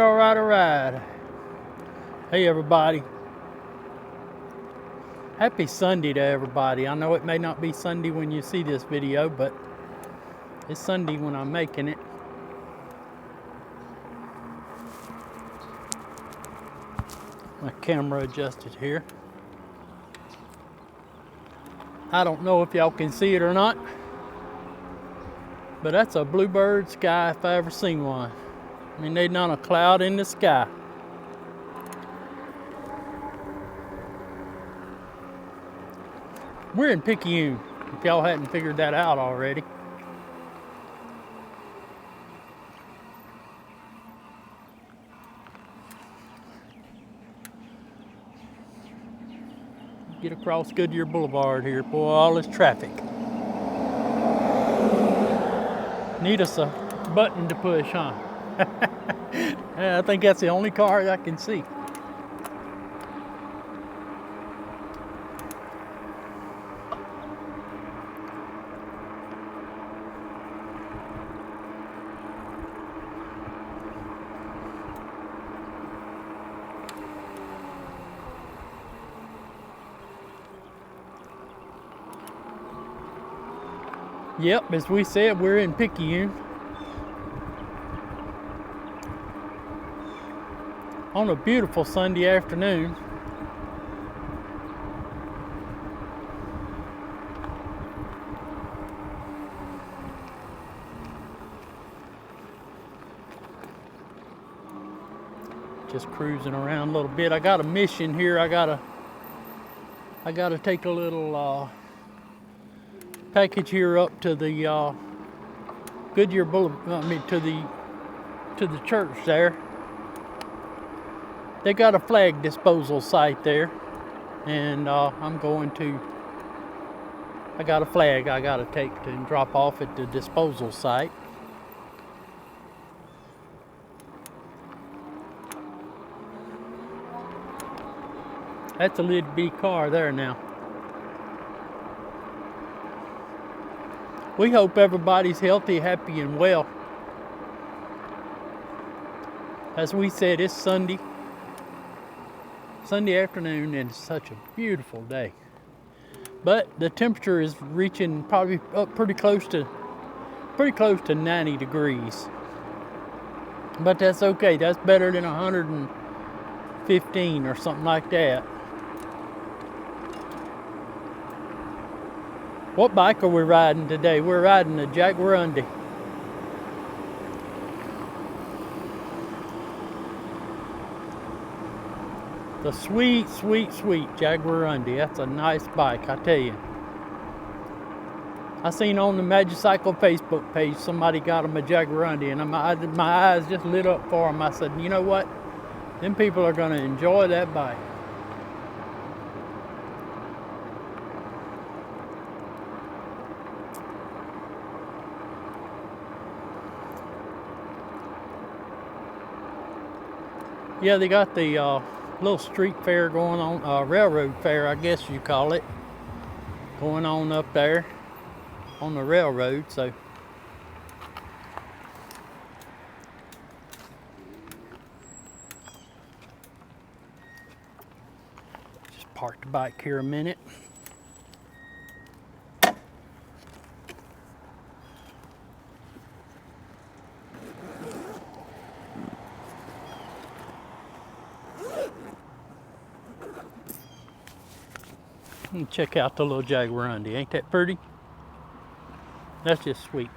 right. Hey, everybody. Happy Sunday to everybody. I know it may not be Sunday when you see this video, but it's Sunday when I'm making it. My camera adjusted here. I don't know if y'all can see it or not, but that's a bluebird sky if I ever seen one. I mean, there's not a cloud in the sky. We're in Picayune, if y'all hadn't figured that out already. Get across Goodyear Boulevard here, boy, all this traffic. Need us a button to push, huh? Yeah, I think that's the only car I can see. Yep, as we said, we're in Picayune. On a beautiful Sunday afternoon. Just cruising around a little bit. I got a mission here. I gotta take a little package here up to the Goodyear Boulevard. I mean, to the church there. They got a flag disposal site there, and I got a flag I gotta take and drop off at the disposal site. That's a little bitty car there now. We hope everybody's healthy, happy, and well. As we said, it's Sunday afternoon, and it's such a beautiful day. But the temperature is reaching probably up pretty close to 90 degrees. But that's okay. That's better than 115 or something like that. What bike are we riding today? We're riding the Jaguarundi. The sweet Jaguarundi. That's a nice bike, I tell you. I seen on the Magicycle Facebook page somebody got him a Jaguarundi, and my eyes just lit up for him. I said, you know what? Them people are going to enjoy that bike. Yeah, they got the little street fair going on, railroad fair, I guess you call it, going on up there on the railroad. So just park the bike here a minute. And check out the little Jaguarundi. Ain't that pretty? That's just sweet.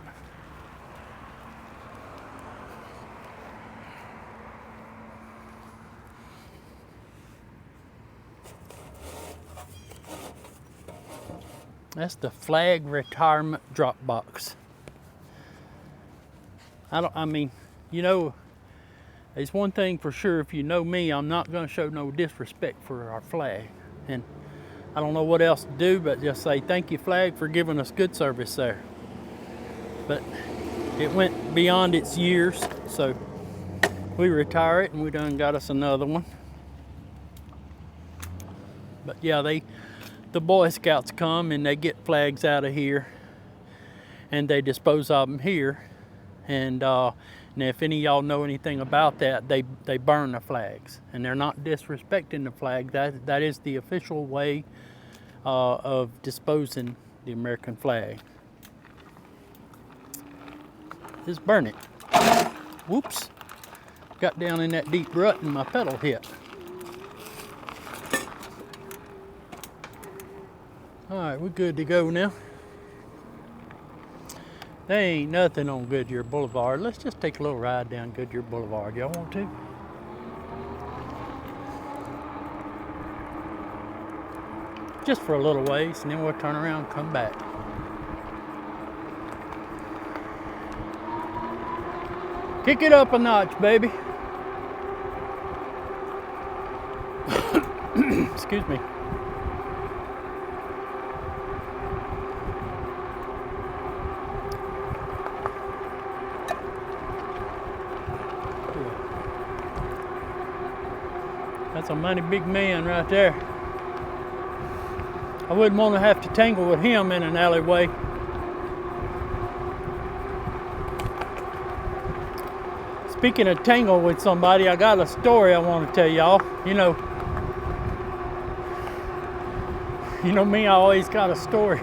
That's the flag retirement drop box. You know, there's one thing for sure. If you know me, I'm not going to show no disrespect for our flag. And I don't know what else to do but just say thank you, flag, for giving us good service there. But it went beyond its years, so we retire it, and we done got us another one. But yeah, the Boy Scouts come and they get flags out of here, and they dispose of them here. And And if any of y'all know anything about that, they burn the flags. And they're not disrespecting the flag. That is the official way of disposing the American flag. Just burn it. Whoops. Got down in that deep rut and my pedal hit. All right, we're good to go now. There ain't nothing on Goodyear Boulevard. Let's just take a little ride down Goodyear Boulevard. Y'all want to? Just for a little ways, and then we'll turn around and come back. Kick it up a notch, baby. Excuse me. That's a mighty big man right there. I wouldn't want to have to tangle with him in an alleyway. Speaking of tangle with somebody, I got a story I want to tell y'all. You know me, I always got a story.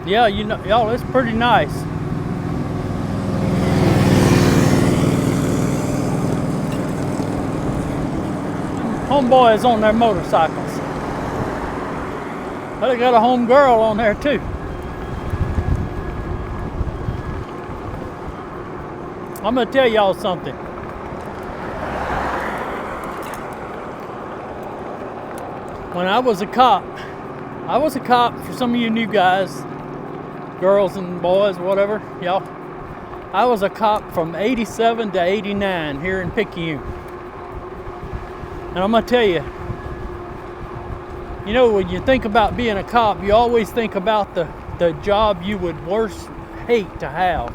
Yeah, y'all, it's pretty nice. Homeboys on their motorcycles. But they got a home girl on there too. I'm gonna tell y'all something. When I was a cop for some of you new guys, girls and boys, whatever, y'all. I was a cop from 87 to 89 here in Picayune. And I'm gonna tell you, when you think about being a cop, you always think about the job you would worst hate to have.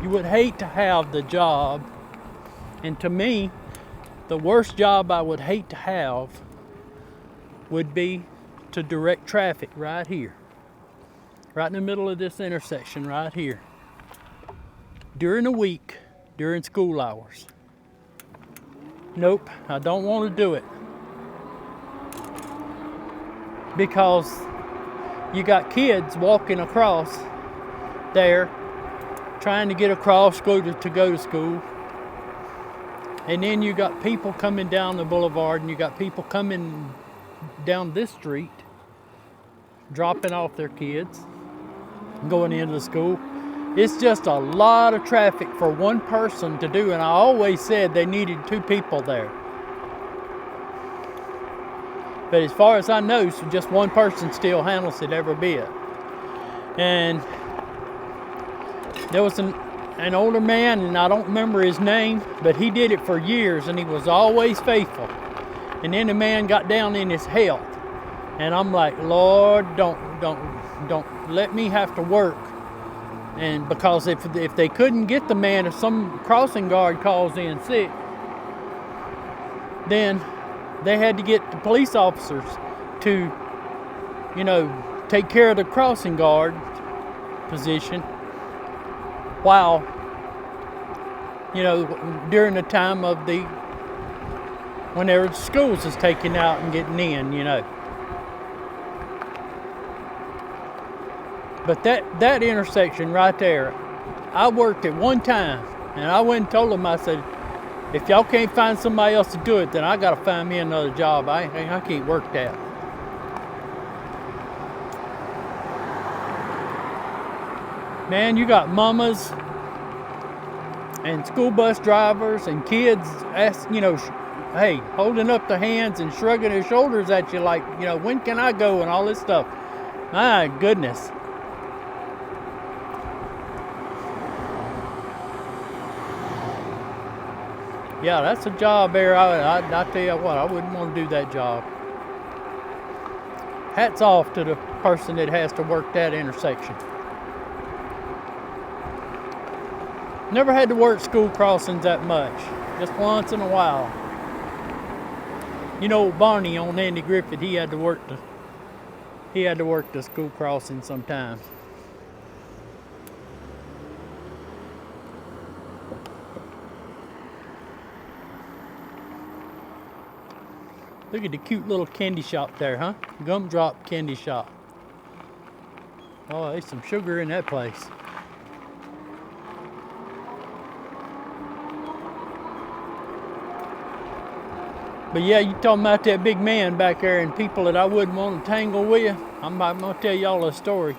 You would hate to have the job. And to me, the worst job I would hate to have would be to direct traffic right here. Right in the middle of this intersection right here. During the week, during school hours. Nope, I don't want to do it. Because you got kids walking across there trying to get across, to go to school. And then you got people coming down the boulevard, and you got people coming down this street, dropping off their kids, going into the school. It's just a lot of traffic for one person to do, and I always said they needed two people there. But as far as I know, so just one person still handles it every bit. And there was an older man, and I don't remember his name, but he did it for years, and he was always faithful. And then the man got down in his health, and I'm like, Lord, don't let me have to work. And because if they couldn't get the man, if some crossing guard calls in sick, then they had to get the police officers to, take care of the crossing guard position while, during the time of whenever the schools is taken out and getting in, But that intersection right there, I worked it one time, and I went and told them, I said, if y'all can't find somebody else to do it, then I got to find me another job. I can't work that. Man, you got mamas and school bus drivers and kids holding up their hands and shrugging their shoulders at you like, when can I go and all this stuff. My goodness. Yeah, that's a job there. I tell you what, I wouldn't want to do that job. Hats off to the person that has to work that intersection. Never had to work school crossings that much. just once in a while. You know, Barney on Andy Griffith, he had to work the school crossing sometimes. Look at the cute little candy shop there, huh? Gumdrop candy shop. Oh, there's some sugar in that place. But yeah, you talking about that big man back there and people that I wouldn't want to tangle with. I'm gonna tell y'all a story.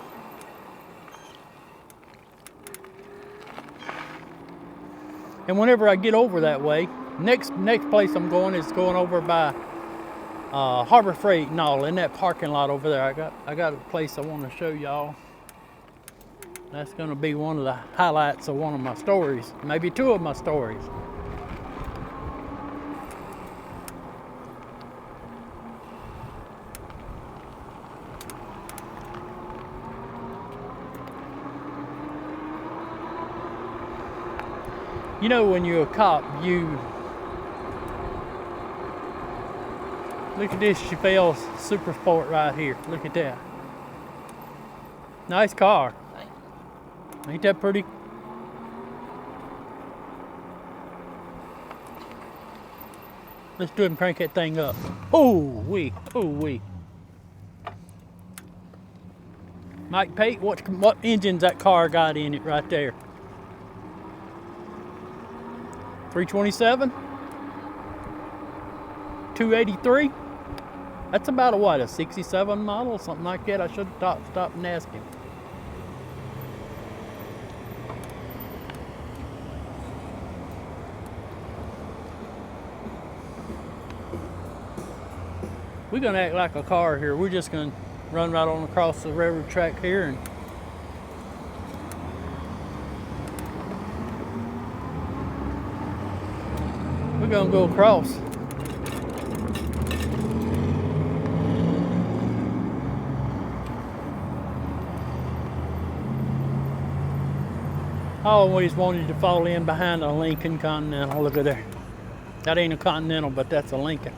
And whenever I get over that way, next place I'm going is going over by Harbor Freight and all, in that parking lot over there. I got a place I want to show y'all. That's gonna be one of the highlights of one of my stories, maybe two of my stories. You know, when you're a cop, look at this Chevelle Super Sport right here. Look at that. Nice car. Ain't that pretty? Let's do it and crank that thing up. Ooh-wee, ooh-wee. Mike Pate, what engine's that car got in it right there? 327? 283? That's about a 67 model, something like that. I should have stopped and asked him. We're gonna act like a car here. We're just gonna run right on across the railroad track here and we're gonna go across. I always wanted to fall in behind a Lincoln Continental. Look at there. That ain't a Continental, but that's a Lincoln.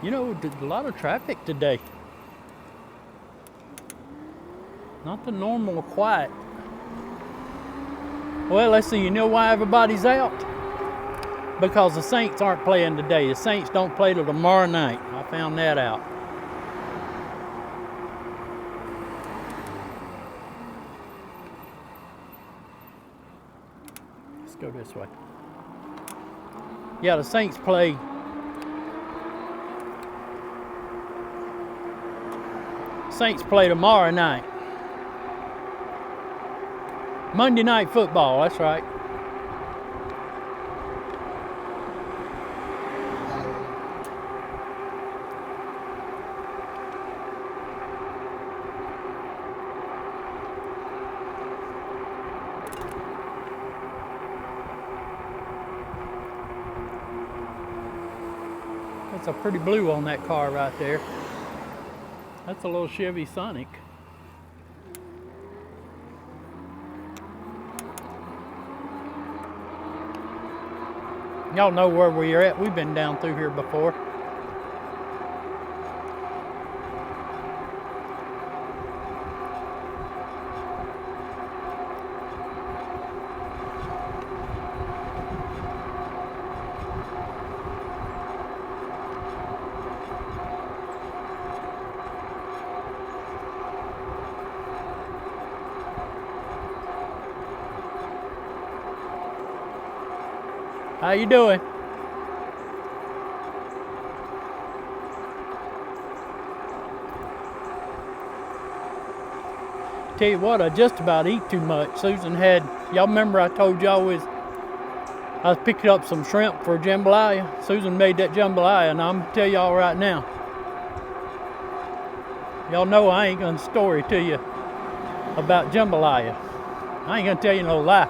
You know, a lot of traffic today. Not the normal quiet. Well, let's see, you know why everybody's out? Because the Saints aren't playing today. The Saints don't play till tomorrow night. I found that out. Let's go this way. Yeah, the Saints play tomorrow night. Monday Night Football, that's right. That's a pretty blue on that car right there. That's a little Chevy Sonic. Y'all know where we're at. We've been down through here before. How you doing? Tell you what, I just about eat too much. Susan had, y'all remember I told y'all I was picking up some shrimp for jambalaya. Susan made that jambalaya, and I'm gonna tell y'all right now. Y'all know I ain't gonna story to you. about jambalaya. I ain't gonna tell you no lie.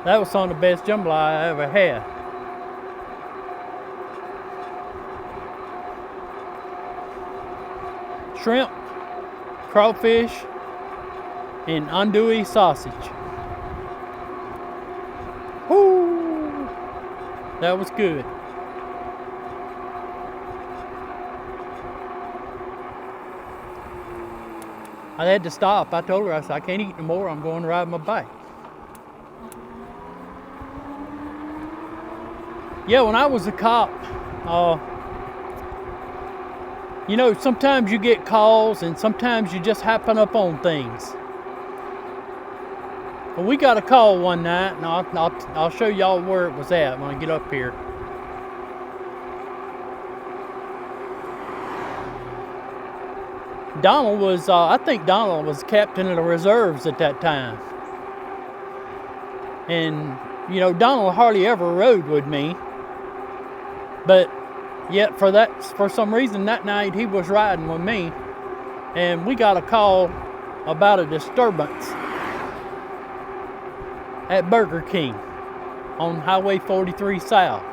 That was some of the best jambalaya I ever had. Shrimp, crawfish, and andouille sausage. Whoo! That was good. I had to stop. I told her, I said, I can't eat no more. I'm going to ride my bike. Yeah, when I was a cop, you know, sometimes you get calls and sometimes you just happen up on things. Well, we got a call one night, and I'll show y'all where it was at when I get up here. Donald was, I think Donald was captain of the reserves at that time. And, you know, Donald hardly ever rode with me. But yet for some reason that night he was riding with me. And we got a call about a disturbance at Burger King on Highway 43 South.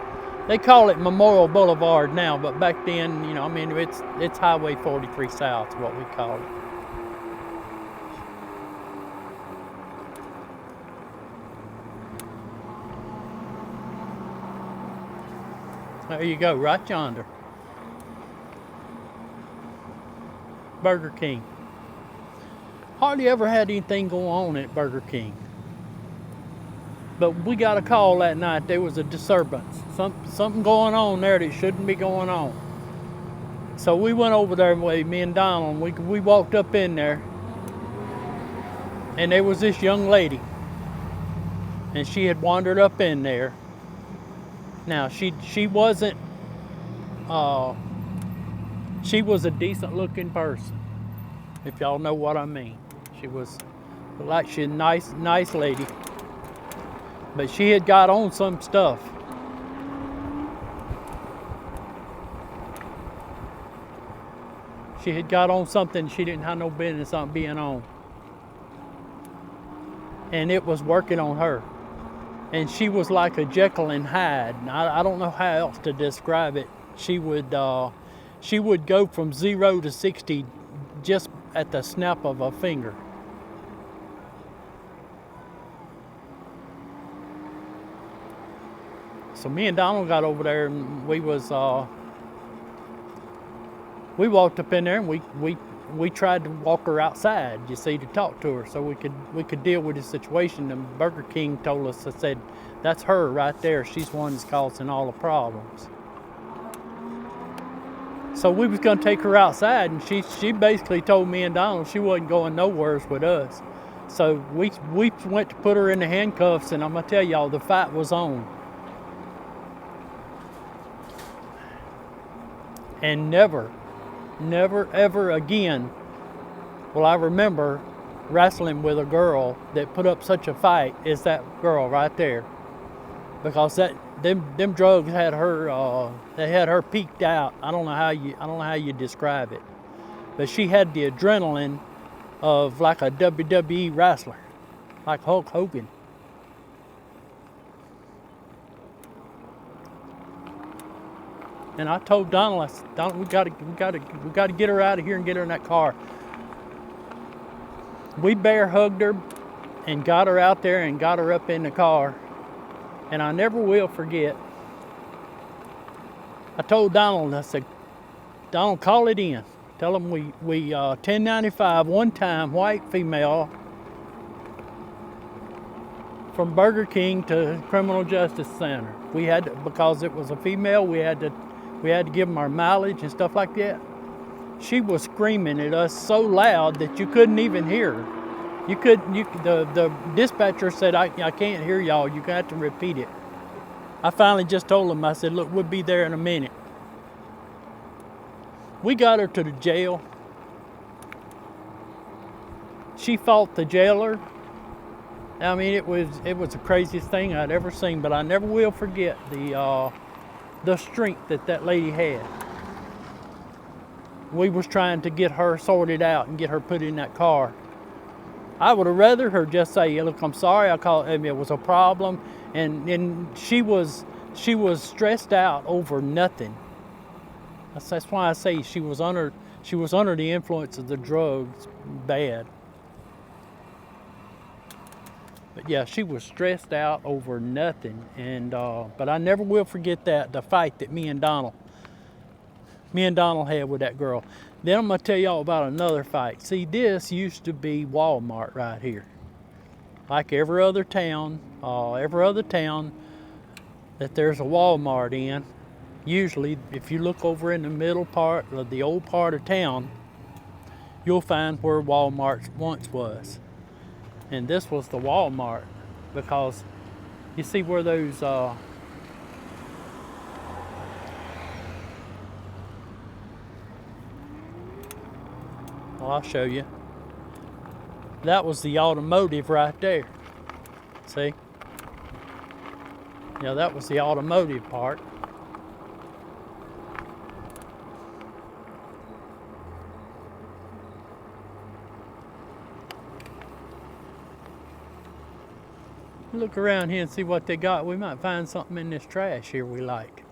They call it Memorial Boulevard now, but back then, you know, I mean, it's Highway 43 South is what we call it. There you go, right yonder. Burger King. Hardly ever had anything go on at Burger King. But we got a call that night. There was a disturbance. Something going on there that shouldn't be going on. So we went over there, me and Donald, we walked up in there. And there was this young lady. And she had wandered up in there. Now, she wasn't, she was a decent looking person, if y'all know what I mean. She was like, she's a nice lady. But she had got on some stuff. She had got on something she didn't have no business on being on. And it was working on her. And she was like a Jekyll and Hyde. I don't know how else to describe it. She would go from 0 to 60 just at the snap of a finger. So me and Donald got over there, and we walked up in there, and we tried to walk her outside, you see, to talk to her, so we could deal with the situation. And Burger King told us, I said, that's her right there. She's the one that's causing all the problems. So we was gonna take her outside, and she basically told me and Donald she wasn't going nowhere with us. So we went to put her in the handcuffs, and I'm gonna tell y'all, the fight was on. And never ever again will I remember wrestling with a girl that put up such a fight as that girl right there, because them drugs had her they had her peaked out. I don't know how you describe it, but she had the adrenaline of like a WWE wrestler, like Hulk Hogan. And I told Donald, I said, Donald, we gotta get her out of here and get her in that car. We bear hugged her and got her out there and got her up in the car. And I never will forget. I told Donald, I said, Donald, call it in. Tell him we 1095 one time, white female, from Burger King to Criminal Justice Center. We had to, because it was a female, we had to give them our mileage and stuff like that. She was screaming at us so loud that you couldn't even hear her. The dispatcher said, I can't hear y'all, you're gonna have to repeat it. I finally just told him, I said, look, we'll be there in a minute. We got her to the jail. She fought the jailer. I mean, it was the craziest thing I'd ever seen, but I never will forget the strength that lady had. We was trying to get her sorted out and get her put in that car. I would have rather her just say, look, I'm sorry, it was a problem. And she was stressed out over nothing. That's why I say she was under the influence of the drugs bad. But yeah, she was stressed out over nothing. And but I never will forget the fight that me and Donald had with that girl. Then I'm gonna tell y'all about another fight. See, this used to be Walmart right here. Like every other town that there's a Walmart in. Usually, if you look over in the middle part of the old part of town, you'll find where Walmart once was. And this was the Walmart, because you see where those well, I'll show you. That was the automotive right there. See? Yeah, that was the automotive part. Look around here and see what they got. We might find something in this trash here we like.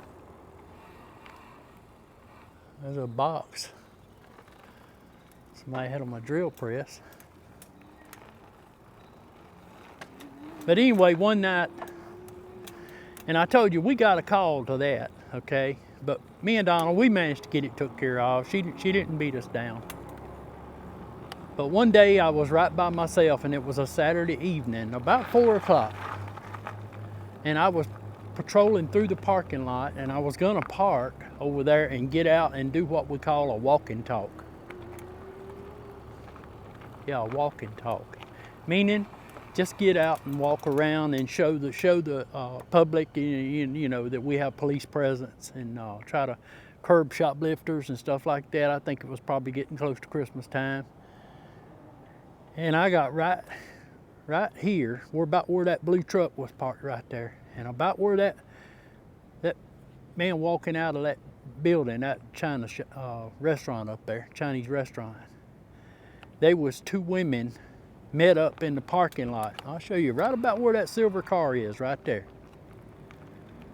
There's a box. Somebody had on my drill press. But anyway, one night, and I told you we got a call to that, okay? But me and Donald, we managed to get it took care of. She didn't beat us down. But one day I was right by myself, and it was a Saturday evening, about 4 o'clock. And I was patrolling through the parking lot, and I was gonna park over there and get out and do what we call a walk and talk. Yeah, a walk and talk. Meaning, just get out and walk around and show the public, you know, that we have police presence, and try to curb shoplifters and stuff like that. I think it was probably getting close to Christmas time. And I got right here, about where that blue truck was parked right there. And about where that man walking out of that building, that China restaurant up there, Chinese restaurant. There was two women met up in the parking lot. I'll show you right about where that silver car is, right there.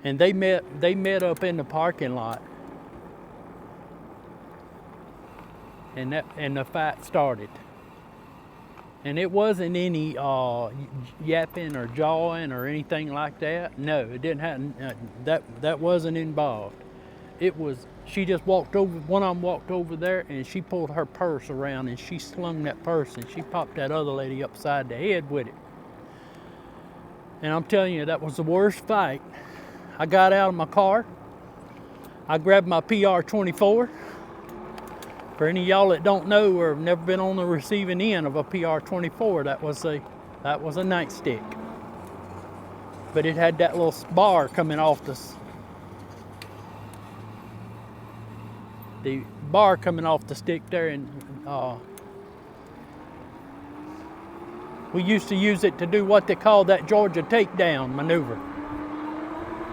And they met up in the parking lot. And the fight started. And it wasn't any yapping or jawing or anything like that. No, it didn't happen. That wasn't involved. It was, she just walked over, one of them walked over there, and she pulled her purse around and she slung that purse and she popped that other lady upside the head with it. And I'm telling you, that was the worst fight. I got out of my car. I grabbed my PR-24. For any of y'all that don't know or have never been on the receiving end of a PR-24, that was a nightstick. But it had that little bar coming off the bar coming off the stick there, and we used to use it to do what they call that Georgia takedown maneuver.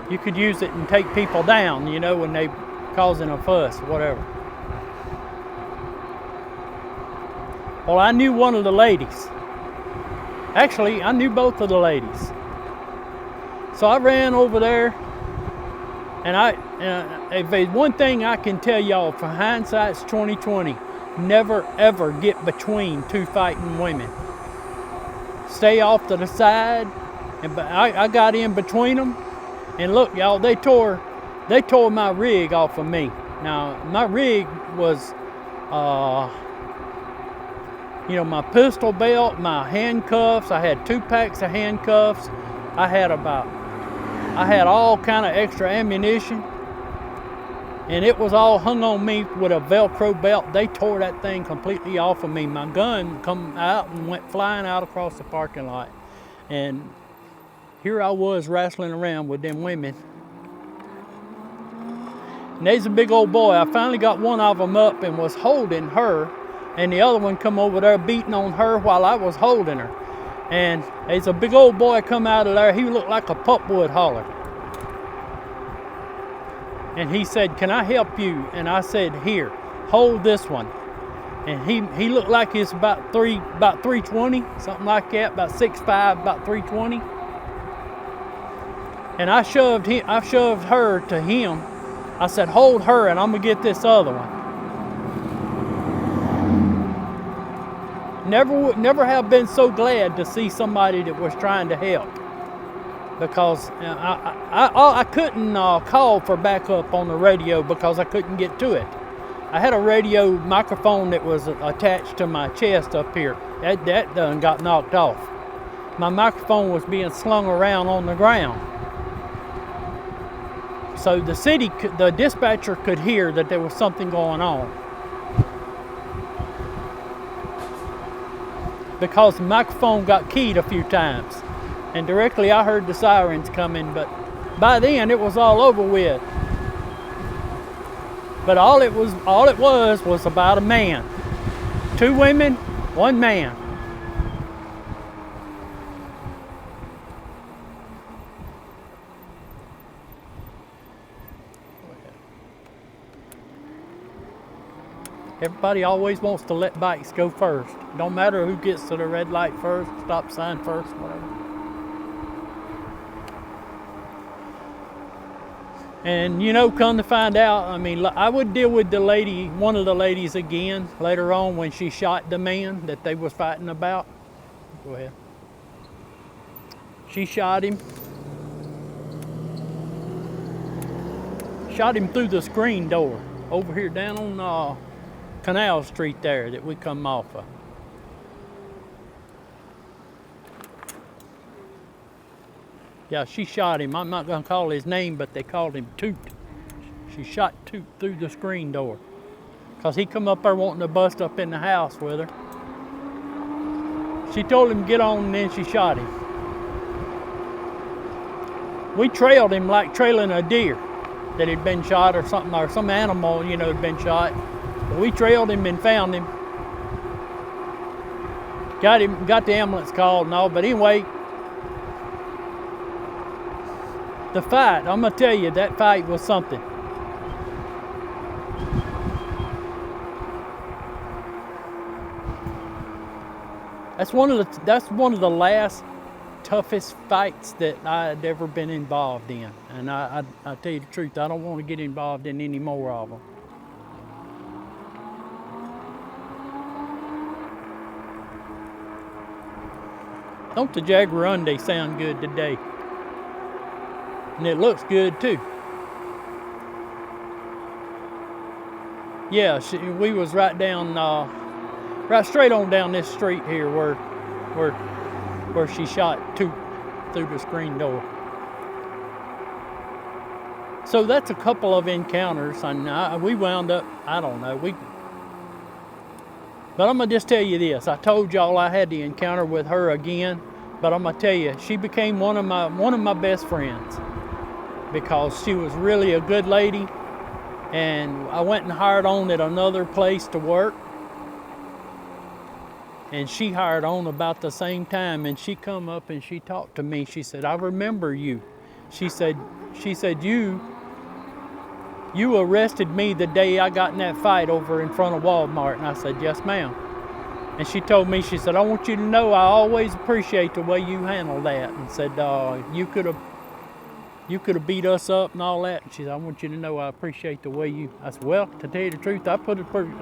You could use it and take people down, you know, when they causing a fuss or whatever. Well, I knew one of the ladies. Actually, I knew both of the ladies. So I ran over there, and if there's one thing I can tell y'all, for hindsight's 2020, never ever get between two fighting women. Stay off to the side, but I got in between them, and look, y'all, they tore my rig off of me. Now, my rig was, you know, my pistol belt, my handcuffs. I had 2 packs of handcuffs. I had all kind of extra ammunition, and it was all hung on me with a Velcro belt. They tore that thing completely off of me. My gun come out and went flying out across the parking lot. And here I was wrestling around with them women. And there's a big old boy. I finally got one of them up and was holding her, and the other one come over there beating on her while I was holding her. And there's a big old boy come out of there. He looked like a pulpwood hauler. And he said, "Can I help you?" And I said, "Here, hold this one." And he looked like he's about 320, something like that, about 6'5", about 320. And I shoved her to him. I said, hold her and I'm gonna get this other one. Never have been so glad to see somebody that was trying to help, because I couldn't call for backup on the radio because I couldn't get to it. I had a radio microphone that was attached to my chest up here. That done got knocked off. My microphone was being slung around on the ground. So the dispatcher could hear that there was something going on. Because the microphone got keyed a few times. And directly I heard the sirens coming, but by then it was all over with. But all it was about a man. 2 women, 1 man. Everybody always wants to let bikes go first. Don't matter who gets to the red light first, stop sign first, whatever. And you know, come to find out, I mean, I would deal with one of the ladies again later on when she shot the man that they was fighting about. Go ahead. She shot him. Shot him through the screen door over here down on Canal Street there that we come off of. Yeah, she shot him. I'm not going to call his name, but they called him Toot. She shot Toot through the screen door because he come up there wanting to bust up in the house with her. She told him to get on and then she shot him. We trailed him like trailing a deer that had been shot or something, or some animal, you know, had been shot. We trailed him and found him. Got the ambulance called and all, but anyway, the fight, I'm gonna tell you, that fight was something. That's one of the last toughest fights that I had ever been involved in. And I tell you the truth, I don't want to get involved in any more of them. Don't the Jaguarundi sound good today? And it looks good too. Yeah, we was right down, right straight on down this street here where she shot Toot through the screen door. So that's a couple of encounters, and we wound up, I don't know, but I'm gonna just tell you this. I told y'all I had the encounter with her again, but I'm gonna tell you, she became one of my best friends because she was really a good lady, and I went and hired on at another place to work, and she hired on about the same time, and she come up and she talked to me. She said, "I remember you." She said you arrested me the day I got in that fight over in front of Walmart. And I said, "Yes, ma'am." And she told me, she said, "I want you to know I always appreciate the way you handled that." And said, you could have beat us up and all that." And she said, "I want you to know I appreciate the way you." I said, "Well, to tell you the truth, I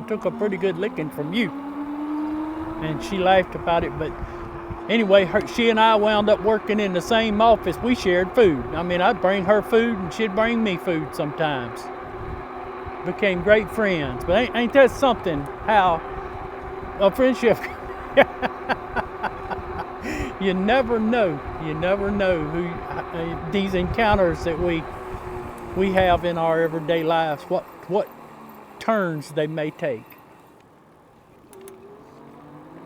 took a pretty good licking from you." And she laughed about it. But anyway, she and I wound up working in the same office. We shared food. I mean, I'd bring her food and she'd bring me food sometimes. Became great friends. But ain't that something, how a friendship, you never know who these encounters that we have in our everyday lives, what turns they may take.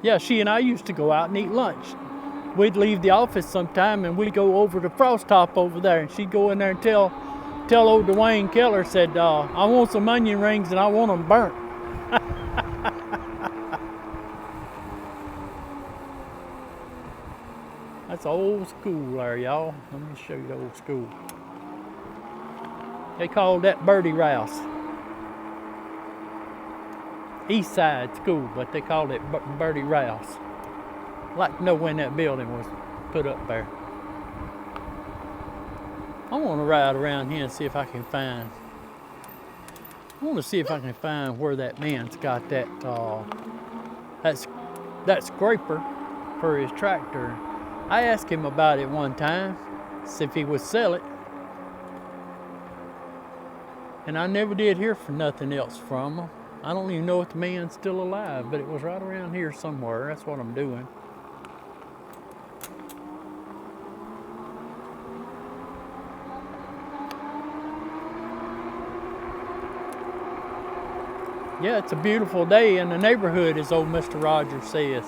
Yeah, she and I used to go out and eat lunch. We'd leave the office sometime and we'd go over to Frost Top over there, and she'd go in there and tell old Dwayne Keller, said, "I want some onion rings and I want them burnt." That's old school there, y'all. Let me show you the old school. They called that Birdie Rouse. East Side School, but they called it Birdie Rouse. I'd like to know when that building was put up there. I want to ride around here and see if I can find. I want to see if I can find where that man's got that scraper for his tractor. I asked him about it one time, see if he would sell it, and I never did hear for nothing else from him. I don't even know if the man's still alive, but it was right around here somewhere. That's what I'm doing. Yeah, it's a beautiful day in the neighborhood, as old Mr. Rogers says.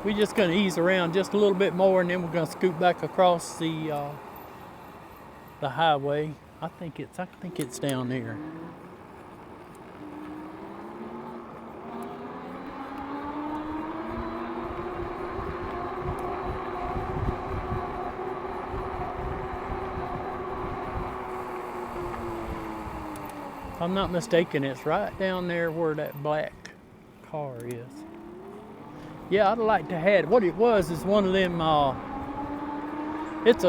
We're just going to ease around just a little bit more, and then we're going to scoot back across the highway. I think it's down there. If I'm not mistaken, it's right down there where that black car is. Yeah, I'd like to have it. What it was is one of them. It's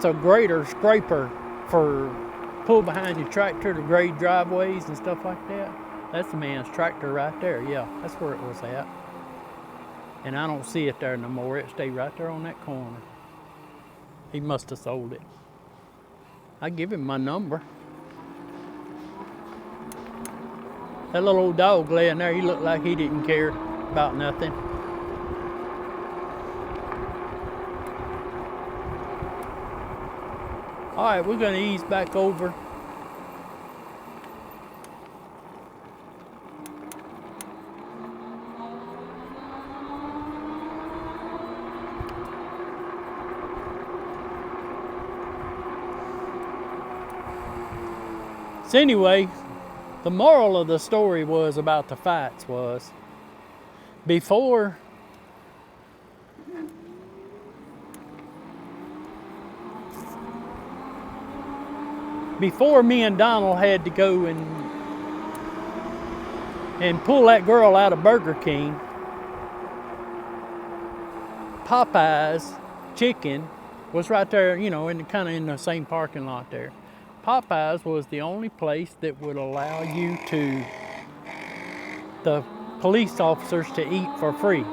a grader scraper for pull behind your tractor to grade driveways and stuff like that. That's the man's tractor right there. Yeah, that's where it was at. And I don't see it there no more. It stayed right there on that corner. He must have sold it. I give him my number. That little old dog laying there, he looked like he didn't care about nothing. All right, we're going to ease back over. So anyway, the moral of the story was about the fights was before me and Donald had to go and pull that girl out of Burger King, Popeye's chicken was right there, you know, kind of in the same parking lot there. Popeye's was the only place that would allow the police officers to eat for free.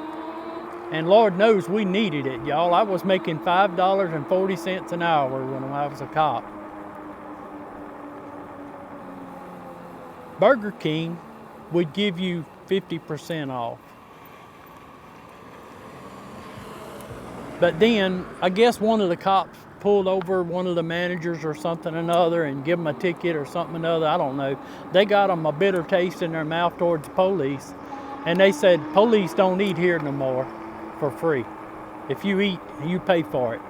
And Lord knows we needed it, y'all. I was making $5.40 an hour when I was a cop. Burger King would give you 50% off. But then, I guess one of the cops pulled over one of the managers or something or another and give them a ticket or something or another, I don't know. They got them a bitter taste in their mouth towards the police. And they said, police don't eat here no more for free. If you eat, you pay for it.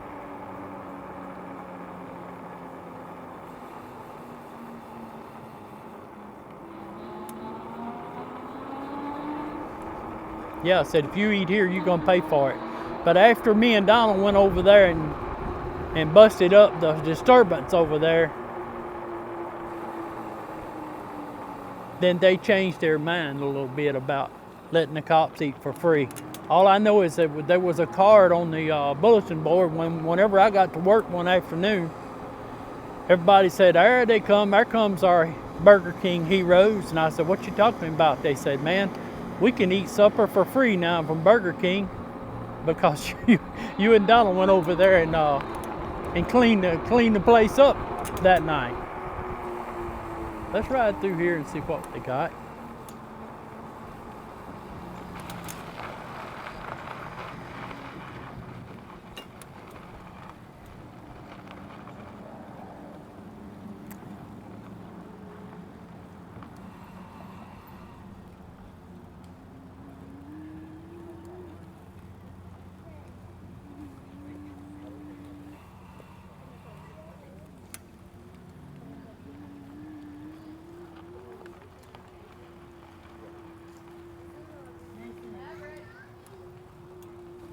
Yeah, I said, if you eat here, you're gonna pay for it. But after me and Donald went over there and busted up the disturbance over there, then they changed their mind a little bit about letting the cops eat for free. All I know is that there was a card on the bulletin board whenever I got to work one afternoon. Everybody said, there they come, there comes our Burger King heroes. And I said, what you talking about? They said, man, we can eat supper for free now from Burger King because you and Donald went over there and cleaned the place up that night. Let's ride through here and see what they got.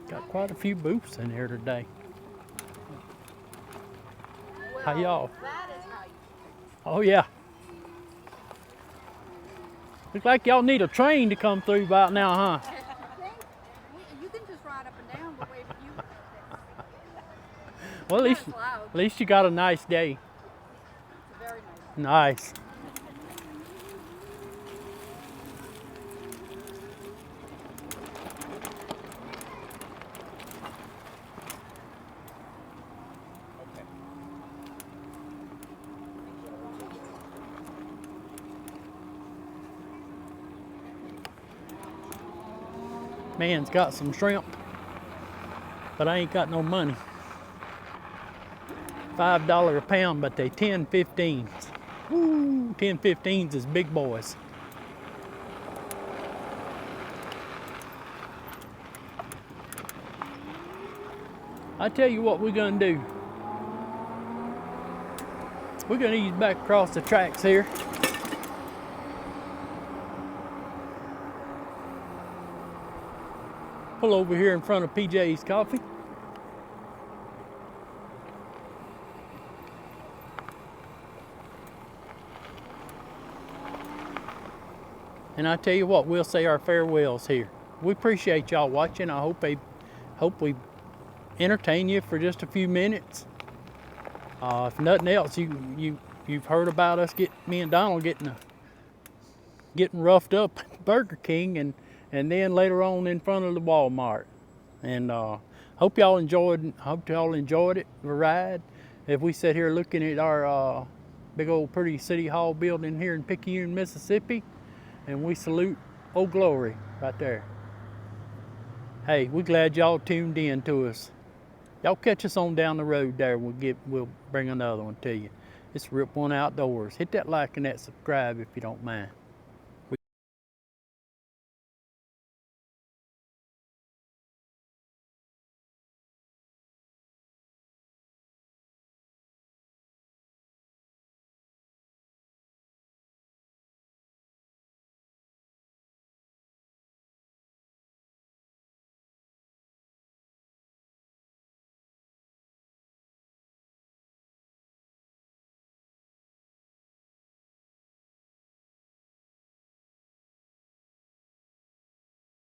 Got quite a few booths in here today. How y'all? Oh yeah. Looks like y'all need a train to come through about now, huh? You can just ride up and down the way you. Well, at least you got a nice day. It's very Nice. nice. Man's got some shrimp, but I ain't got no money. $5 a pound, but they 10.15s. Woo, 10.15s is big boys. I tell you what we're gonna do. We're gonna ease back across the tracks here. Pull over here in front of PJ's Coffee. And I tell you what, we'll say our farewells here. We appreciate y'all watching. I hope we entertain you for just a few minutes. If nothing else, you've heard about us me and Donald getting roughed up at Burger King and then later on in front of the Walmart. And hope y'all enjoyed it, the ride. If we sit here looking at our big old pretty City Hall building here in Picayune, Mississippi, and we salute Old Glory right there. Hey, we're glad y'all tuned in to us. Y'all catch us on down the road there. We'll bring another one to you. It's Rip One Outdoors. Hit that like and that subscribe if you don't mind.